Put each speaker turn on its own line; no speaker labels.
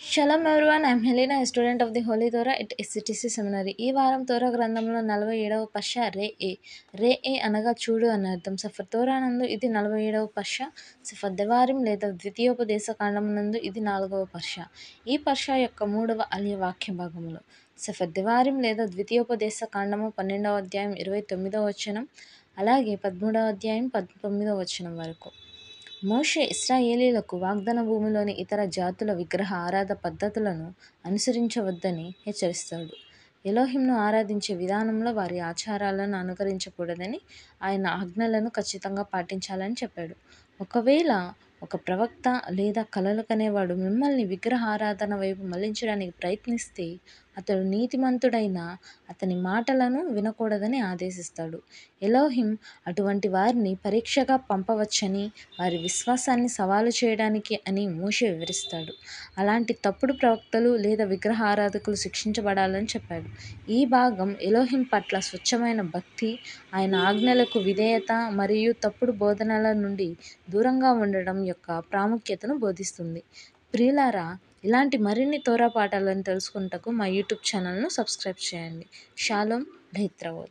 Shalom everyone, I'm Helena, student of the holy Torah at SCTC seminary. ఈ వారం తోరా గ్రంథంలో 47వ పష రే ఏ అనగా చూడు అని అర్థం. సఫర్ తోరా నందు ఇది 47వ పష. సఫర్ దెవారిం లేదా ద్వితీయోపదేశ కాండం నందు ఇది 4వ పష. ఈ పష యొక్క 3వ అలియ వాక్య భాగములు. సఫర్ దెవారిం లేదా ద్వితీయోపదేశ కాండము 12వ అధ్యాయం 29వ వచనం, అలాగే 13వ అధ్యాయం 19వ వచనం వరకు. మోషే ఇశ్రాయేలీలకు వాగ్దాన భూమిలోని ఇతర జాతుల విగ్రహ ఆరాధ పద్ధతులను అనుసరించవద్దని హెచ్చరిస్తాడు. ఎలోహింను ఆరాధించే విధానంలో వారి ఆచారాలను అనుకరించకూడదని, ఆయన ఆజ్ఞలను ఖచ్చితంగా పాటించాలని చెప్పాడు. ఒకవేళ ఒక ప్రవక్త లేదా కలలు కనేవాడు మిమ్మల్ని విగ్రహ ఆరాధన వైపు మళ్లించడానికి ప్రయత్నిస్తే, అతడు నీతిమంతుడైన అతని మాటలను వినకూడదని ఆదేశిస్తాడు. ఎలోహిం అటువంటి వారిని పరీక్షగా పంపవచ్చని, వారి విశ్వాసాన్ని సవాలు చేయడానికి అని మోషే వివరిస్తాడు. అలాంటి తప్పుడు ప్రవక్తలు లేదా విగ్రహ ఆరాధకులు శిక్షించబడాలని చెప్పాడు. ఈ భాగం ఎలోహిం పట్ల స్వచ్ఛమైన భక్తి, ఆయన ఆజ్ఞలకు విధేయత మరియు తప్పుడు బోధనల నుండి దూరంగా ఉండడం యొక్క ప్రాముఖ్యతను బోధిస్తుంది. ప్రియులారా, ఇలాంటి మరిన్ని తోరా పాఠాలను తెలుసుకొనుటకు మా యూట్యూబ్ ఛానల్ను సబ్స్క్రైబ్ చేయండి. షాలోమ్, లైత్రవోత్.